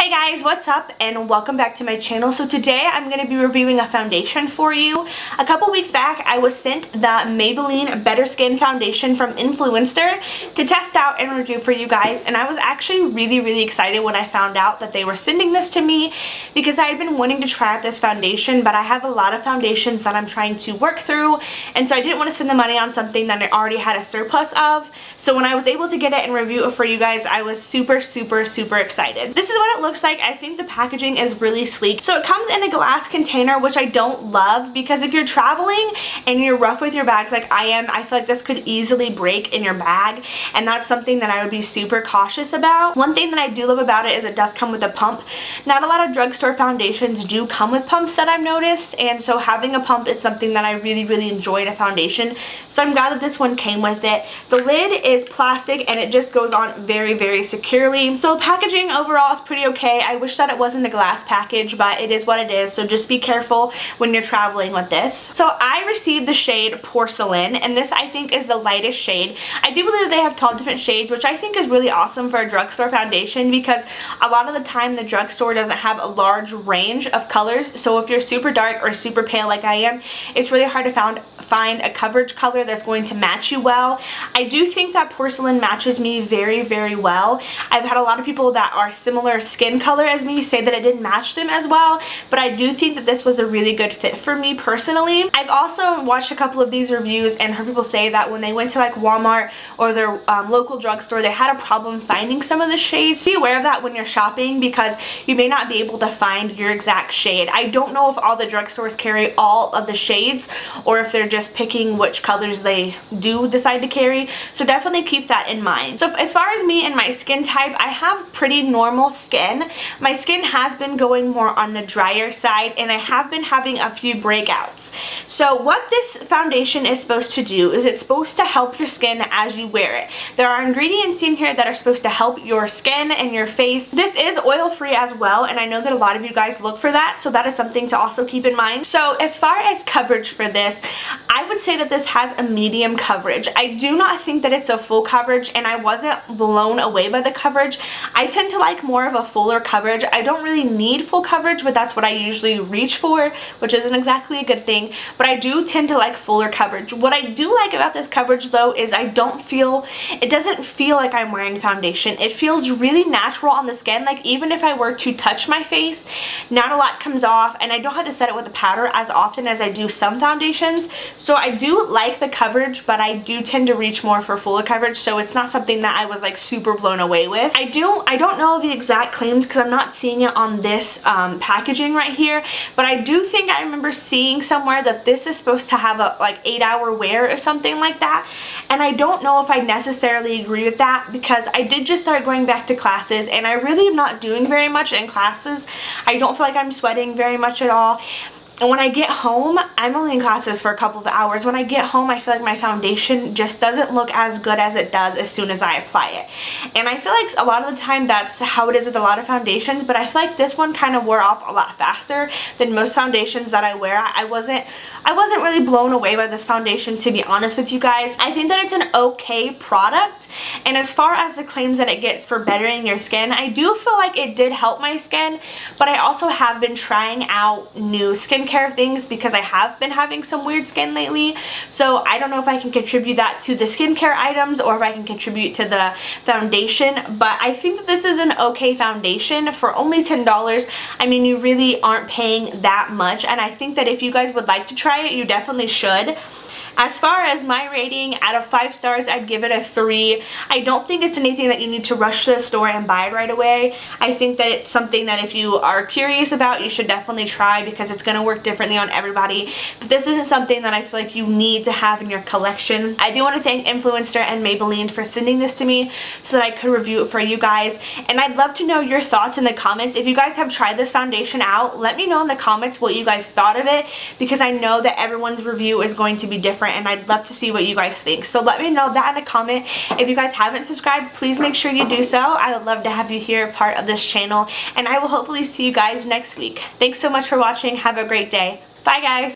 Hey guys, what's up and welcome back to my channel. So today I'm going to be reviewing a foundation for you. A couple weeks back I was sent the Maybelline Better Skin Foundation from Influenster to test out and review for you guys, and I was actually really excited when I found out that they were sending this to me because I had been wanting to try out this foundation, but I have a lot of foundations that I'm trying to work through, and so I didn't want to spend the money on something that I already had a surplus of. So when I was able to get it and review it for you guys, I was super excited. This is what it looks like. I think the packaging is really sleek. So it comes in a glass container, which I don't love because if you're traveling and you're rough with your bags like I am, I feel like this could easily break in your bag, and that's something that I would be super cautious about. One thing that I do love about it is it does come with a pump. Not a lot of drugstore foundations do come with pumps that I've noticed, and so having a pump is something that I really enjoy in a foundation. So I'm glad that this one came with it. The lid is plastic and it just goes on very securely. So packaging overall is pretty okay. I wish that it wasn't a glass package, but it is what it is, so just be careful when you're traveling with this. So I received the shade Porcelain, and this I think is the lightest shade. I do believe they have 12 different shades, which I think is really awesome for a drugstore foundation because a lot of the time the drugstore doesn't have a large range of colors. So if you're super dark or super pale like I am, it's really hard to find a coverage color that's going to match you well. I do think that Porcelain matches me very well. I've had a lot of people that are similar skin color as me say that it didn't match them as well, but I do think that this was a really good fit for me personally. I've also watched a couple of these reviews and heard people say that when they went to like Walmart or their local drugstore, they had a problem finding some of the shades. Be aware of that when you're shopping because you may not be able to find your exact shade. I don't know if all the drugstores carry all of the shades or if they're just picking which colors they do decide to carry, so definitely keep that in mind. So as far as me and my skin type, I have pretty normal skin. My skin has been going more on the drier side and I have been having a few breakouts. So what this foundation is supposed to do is it's supposed to help your skin as you wear it. There are ingredients in here that are supposed to help your skin and your face. This is oil free as well, and I know that a lot of you guys look for that, so that is something to also keep in mind. So as far as coverage for this, I would say that this has a medium coverage. I do not think that it's a full coverage, and I wasn't blown away by the coverage. I tend to like more of a fuller coverage. I don't really need full coverage, but that's what I usually reach for, which isn't exactly a good thing, but I do tend to like fuller coverage. What I do like about this coverage though is it doesn't feel like I'm wearing foundation. It feels really natural on the skin. Like even if I were to touch my face, not a lot comes off, and I don't have to set it with a powder as often as I do some foundations. So I do like the coverage, but I do tend to reach more for fuller coverage, so it's not something that I was like super blown away with. I don't know the exact claims because I'm not seeing it on this packaging right here, but I do think I remember seeing somewhere that this is supposed to have a like 8-hour wear or something like that, and I don't know if I necessarily agree with that because I did just start going back to classes and I really am not doing very much in classes. I don't feel like I'm sweating very much at all. And when I get home, I'm only in classes for a couple of hours. When I get home, I feel like my foundation just doesn't look as good as it does as soon as I apply it. And I feel like a lot of the time that's how it is with a lot of foundations, but I feel like this one kind of wore off a lot faster than most foundations that I wear. I wasn't really blown away by this foundation, to be honest with you guys. I think that it's an okay product, and as far as the claims that it gets for bettering your skin, I do feel like it did help my skin, but I also have been trying out new skincare things because I have been having some weird skin lately. So I don't know if I can contribute that to the skincare items or if I can contribute to the foundation, but I think that this is an okay foundation for only $10. I mean, you really aren't paying that much, and I think that if you guys would like to try it, you definitely should. As far as my rating, out of 5 stars, I'd give it a 3. I don't think it's anything that you need to rush to the store and buy right away. I think that it's something that if you are curious about, you should definitely try because it's going to work differently on everybody. But this isn't something that I feel like you need to have in your collection. I do want to thank Influenster and Maybelline for sending this to me so that I could review it for you guys. And I'd love to know your thoughts in the comments. If you guys have tried this foundation out, let me know in the comments what you guys thought of it because I know that everyone's review is going to be different, and I'd love to see what you guys think. So let me know that in a comment. If you guys haven't subscribed, please make sure you do so. I would love to have you here part of this channel, and I will hopefully see you guys next week. Thanks so much for watching. Have a great day. Bye guys.